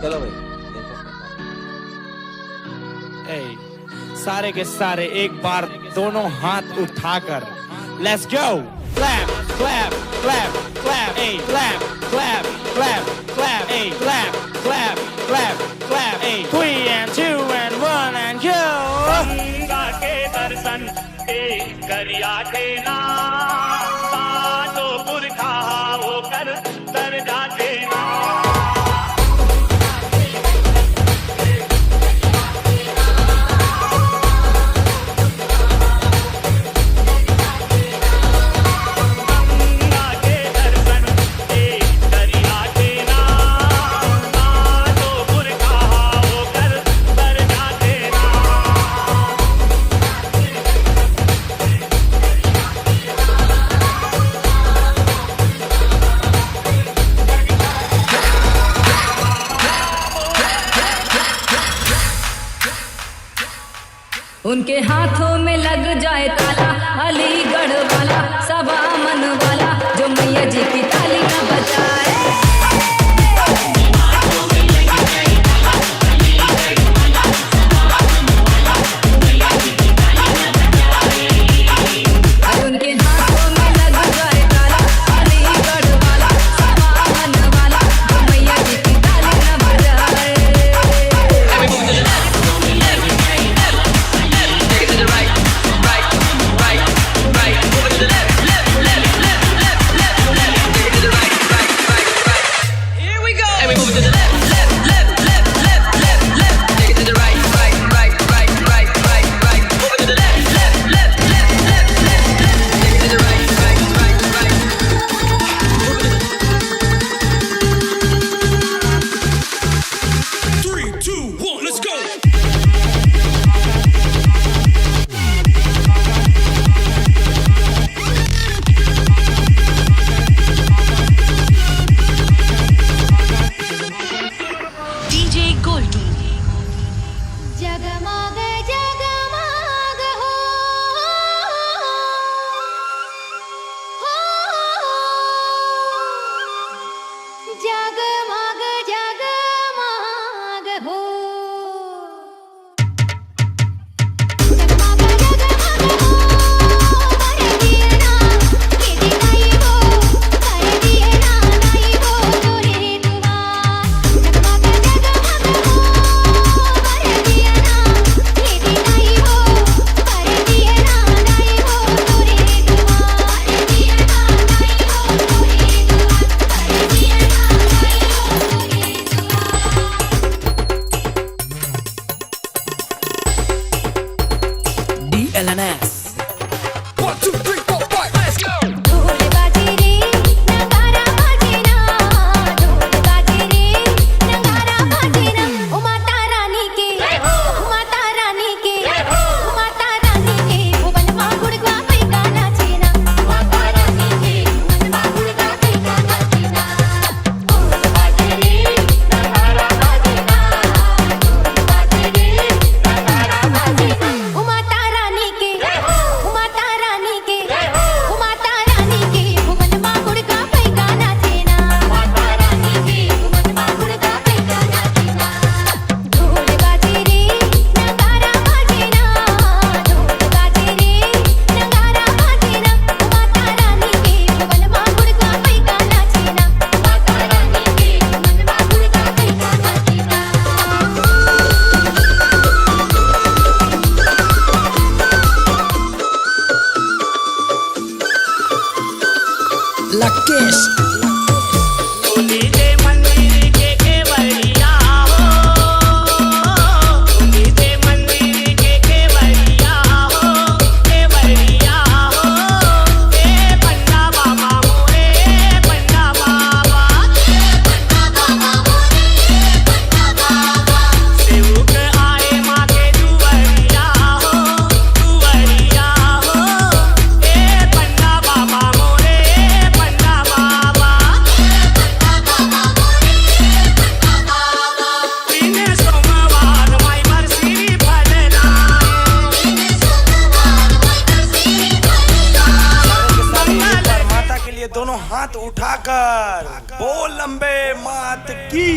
चलो भाई। सारे के सारे एक बार दोनों हाथ उठाकर let's go. Clap clap clap clap A clap clap clap clap A clap clap clap clap A 3 and 2 and 1 and go। Ganga के दर्शन करिया देना, सातो पुरखा वो कर तर जाते ना। उनके हाथों में लग जाए ताला, अलीगढ़ वाला सबा मन वाला जो मैया जी की ताली ना बजाए। उनके हाथों में लग जाए ताला, अलीगढ़ वाला सबा मन वाला जो मैया जी की ताली ना बजाए। जगमग जगमग हो, जगमग जगमग हो, जगमग जगमग हो, करे दिए ना किसी नहीं हो, करे दिए ना नहीं हो तोरे दुआ। जगमग जगमग हो, करे दिए ना किसी नहीं हो, करे दिए ना नहीं हो तोरे दुआ। करे दिए ना नहीं हो तोरे दुआ, करे दिए ना नहीं हो तोरे दुआ। DLNS ढोल बाजे रे नगारा बाजे ना, ढोल बाजे रे नगारा बाजे ना। ओ माता रानी के, ओ माता रानी के, ओ माता रानी के भुवनमा गुड़गा पैगा नाचे ना। माता रानी के भुवनमा गुड़गा पैगा नाचे ना। ढोल बाजे रे नगारा बाजे ना, ढोल बाजे रे नगारा बाजे ना। ओ माता रानी के, ओ माता रानी के, ओ माता रानी के भुवनमा गुड़गा पैगा नाचे ना। माता रानी के भुवनमा गुड़गा पैगा नाचे ना। ढोल बाजे रे नगारा बाजे ना, ढोल बाजे रे नगारा बाजे ना। ओ माता रानी के भुवनमा गुड़गा पैगा नाचे ना। माता रानी के भुवनमा गुड़गा पैगा नाचे ना। Lakesh तुझे मंदिर के केवड़िया हो, तुझे मंदिर के केवड़िया हो, केवड़िया हो। ए पंडा बाबा मोरे पंडा बाबा, पंडा बाबा मोरे पंडा बाबा। सेवक आए माँ के दुवरिया हो, दुवरिया हो। ए पंडा बाबा मोरे पंडा बाबा, बिन सोमवार माई बरसी माता के लिए दोनों हाथ उठाकर बोल लंबे मात की।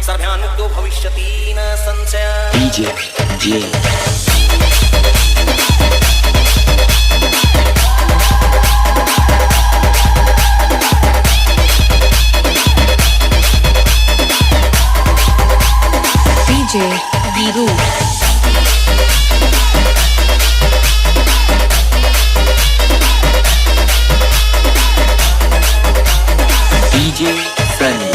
सर्भ्यान्मुक्तो भविष्यति न संशय। DJ J. DJ Viru. DJ Sunny.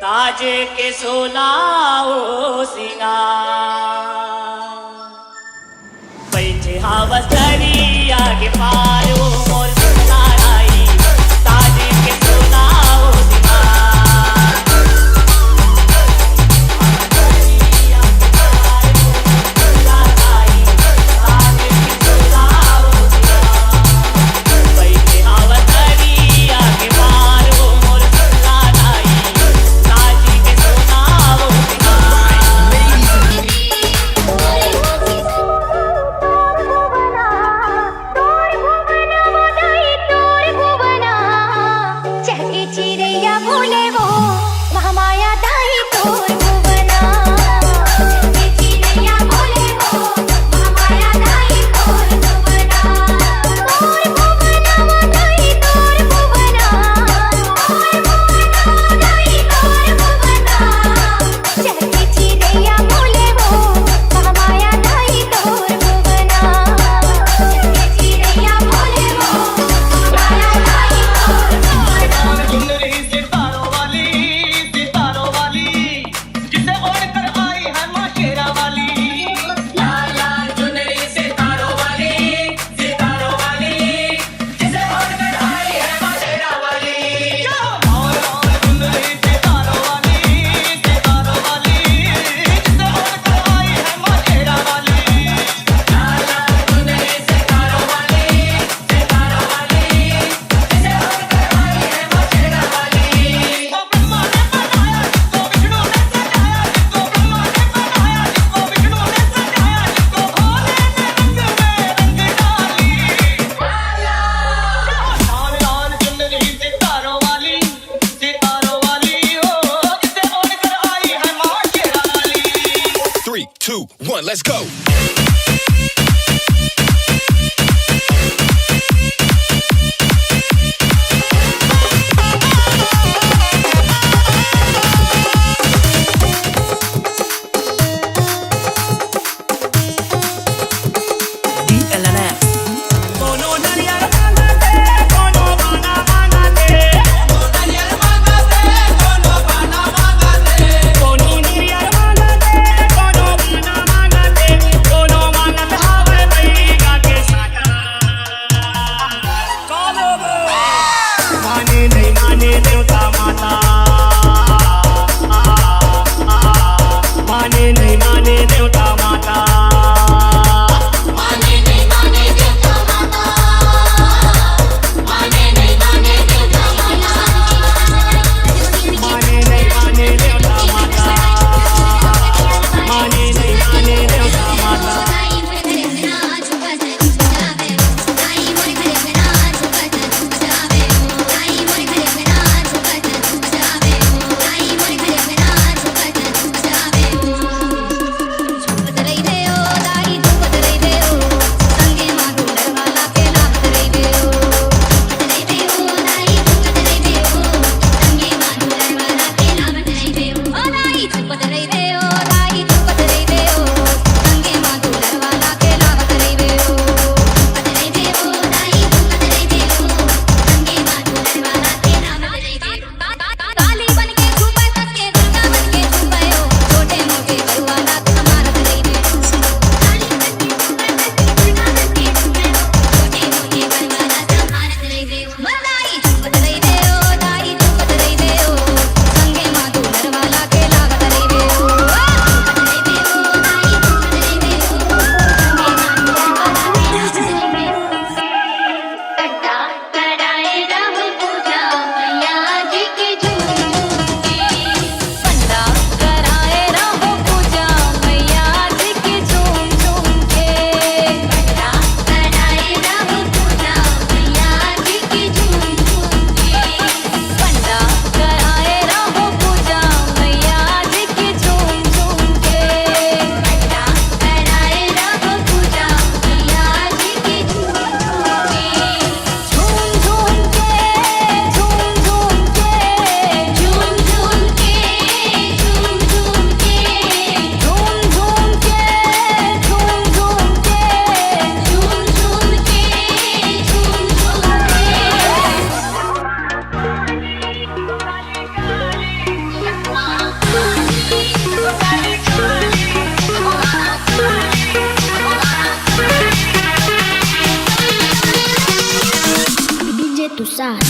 ताजे के सोलाओ सिंगार बैठे हवस दरिया के पार वो मोर सुनाई ताजे के सोलाओ सिंगार दरिया के पार वो मोर सुनाई ताजे के सोलाओ सिंगार बैठे हवस दरिया के पार वो मोर सुनाई ताजे के सोलाओ चहके चिड़ैया बोले वो महामाया दाई तोर भुवना चहके चिड़ैया बोले वो महामाया दाई तोर भुवना तोर भुवना दाई तोर भुवना तोर भुवना दाई तोर भुवना चहके चिड़ैया बोले वो महामाया दाई तोर भुवना चहके चिड़ैया बोले वो महामाया दाई तोर भुवना सुन रही सितारों वाली जिसे ओढ़ कर आई है माँ शेरा वाली लाला सुन रही सितारों वाली जिसे ओढ़ कर आई है माँ शेरा वाली और सुन रही सितारों वाली जिसे ओढ़ कर आई है माँ शेरा वाली लाला सुन रही सितारों वाली जिसे ओढ़ कर आई है माँ शेरा वाली तो ब्रह्मा ने बनाया जिसको विष्णु ने सजाया जिसको ब्रह्मा ने बनाया जिसको विष्णु ने सजाया जिसको भोले ने रंग में रंग डाली लाल लाल चुन रही सितारों वाली हो जिसे ओढ़ कर आई है माँ शेरा वाली 3, 2, 1, let's go. कोनो नरियर मांगते कोनो बाना मांगते कोनो नरियर मांगते कोनो बाना मांगते कोनो नरियर मांगते कोनो बाना मांगते कोनो मांगते Side.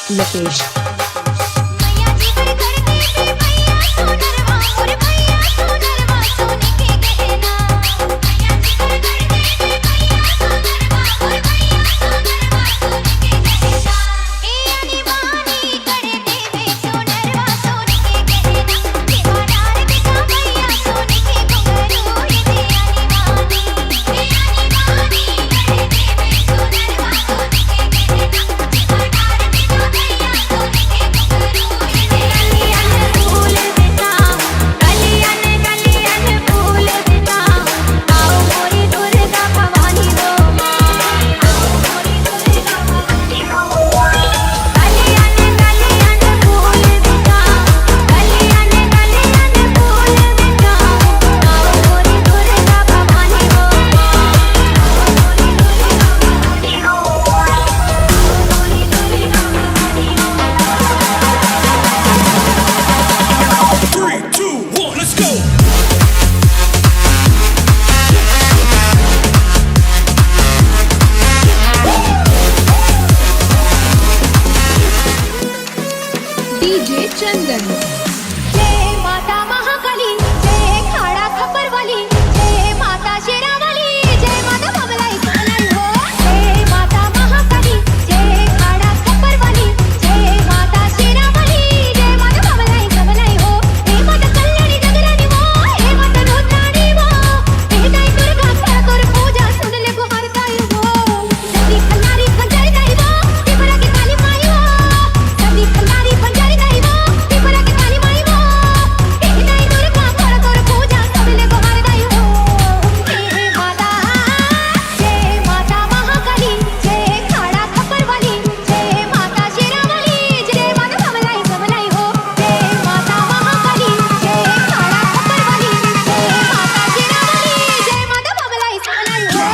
Location. मैया जी कर करते थे मैया सोनरवा और मैया सोनरवा सोने के गहना मैया जी कर करते थे मैया सोनरवा और मैया सोनरवा सोने के गहना ए अनिवानी करते थे सोनरवा सोने के गहना दीवानार दिखा मैया सोने के घुंघरू ये थे अनिवानी करते थे सोनरवा सोने के गहना दीवानार दिखा मैया सोने के घुंघरू ये थे कलियान फूल देता कलियान कलियान फूल देता आओ मोरी दुर्गा भवानी हो आओ मोरी दुर्गा भवानी हो कलियान कलियान फूल देता कलियान कलियान फूल देता आओ मोरी दुर्गा भवानी हो Three, two, one, let's go. DJ Chandan. जय माता महाकाली जय खाड़ा खप्पर वाली जय माता शेरावाली जय माता बमलाई बमलाई हो जय माता महाकाली जय खाड़ा खप्पर वाली जय माता शेरावाली जय माता बमलाई बमलाई हो हे माता कल्याणी जगरानी वो हे माता रुद्राणी वो हे दाई दुर्गा कर पूजा सुन ले गुहार ताई हो सती खल्लारी खंजरी दाई वो तिपरा की काली माई हो सती खल्लारी खंजरी दाई वो तिपरा की काली माई वो हे दाई दुर्गा कर पूजा सुन ले गुहार ताई हो हे माता जय माता महाकाली जय खाड़ा खप्पर वाली जय माता शेरावाली जय माता बमलाई बमलाई हो जय माता महाकाली जय खाड़ा खप्पर वाली जय माता शेरावाली जय माता बमलाई बमलाई हो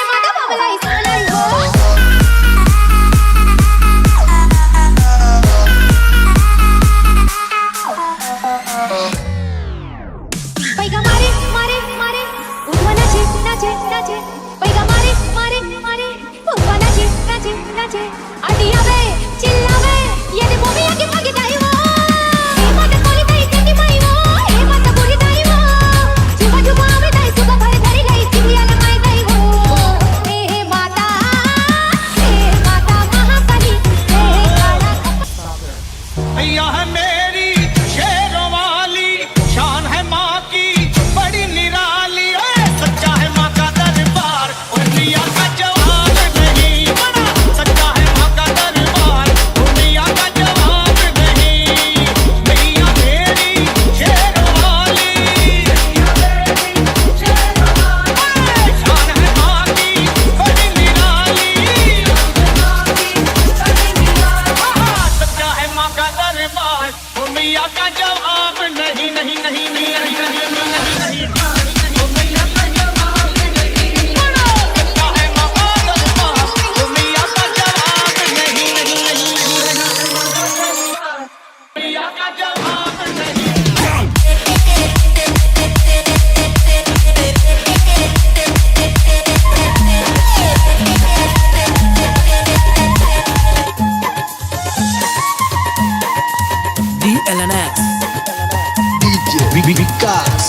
माता बमलाई बमलाई हो पैगा मारे मारे मारे उठवा नाचे नाचे नाचे पैगा मारे मारे मारे उठवा नाचे नाचे नाचे आटी आवे चिल्लावे ये दे मोमी आके भागी दाई वो हे माता कोली दाई कंदी माई वो हे माता बुढ़ी दाई वो जुबा जुबा आवे दाई सुबह भर धरी लाई चिड़िया लगाई दाई वो हे माता महाकाली हे काला भैया है मेरी शेरों वाली शान है माँ की बड़ी निराली ओए सच्चा है माँ का दरबार और दुनिया का जवाब नहीं बड़ा सच्चा है माँ का दरबार दुनिया का जवाब नहीं भैया मेरी शेरों वाली शान है माँ की बड़ी निराली सच्चा है माँ का दरबार दुनिया का जवाब नहीं नहीं नहीं नहीं नहीं नहीं नहीं नहीं सच्चा है माँ का दरबार दुनिया का जवाब नहीं नहीं नहीं दुनिया का जवाब नहीं DLNS DJ Vikas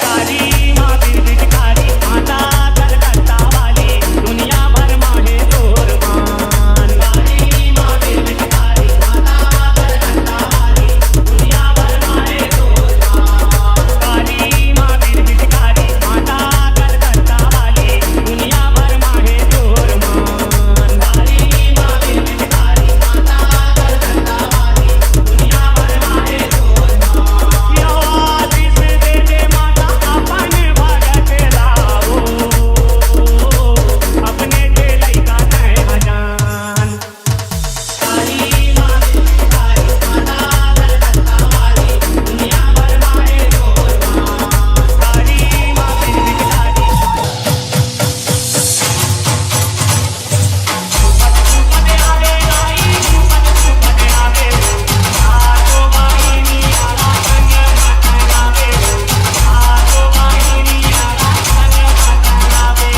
काली माँ बिरबिटकारी माता कलकत्ता वाली दुनिया भर माहे कुर्बान काली माँ बिरबिटकारी माता कलकत्ता वाली दुनिया भर माहे कुर्बान काली माँ बिरबिटकारी माता कलकत्ता वाली दुनिया भर माहे कुर्बान काली माँ बिरबिटकारी माता कलकत्ता वाली दुनिया भर माहे कुर्बान यो आशीष दे दे माता अपन भगत लाओ अपने दिल का तय अजान काली माँ बिरबिटकारी माता कलकत्ता वाली दुनिया भर माहे कुर्बान काली माँ बिरबिटकारी पदे आवे लाई पदे आवे आतो वाहिनी आरा संग माता आवे आतो वाहिनी आरा संग माता आवे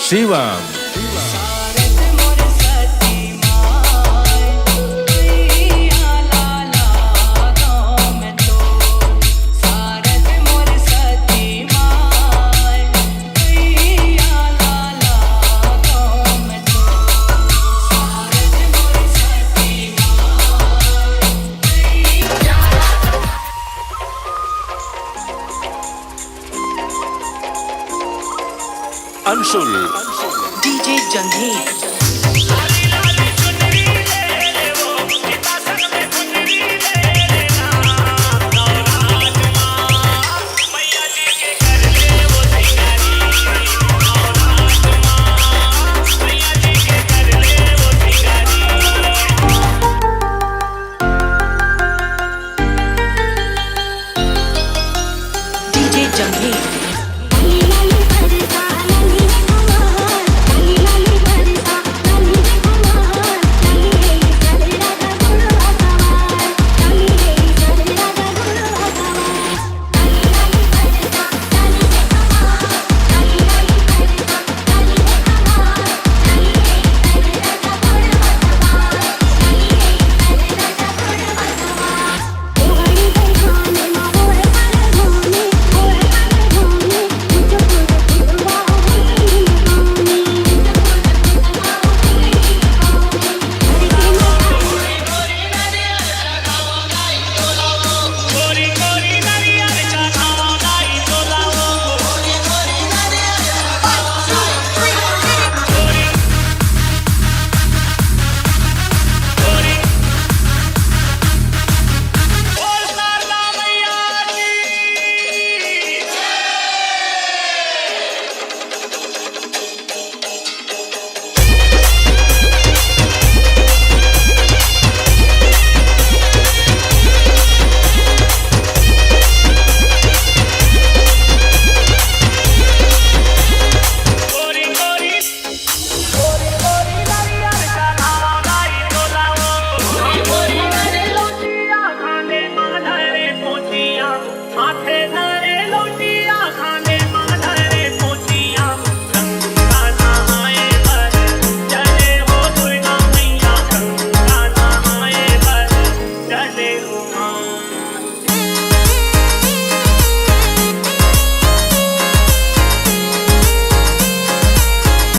Shivam. सारस मोर सती माय कैया लाला गाँव में तो सारस मोर सती माय कैया लाला गाँव में तो सारस मोर सती Anshul. DJ Jangheed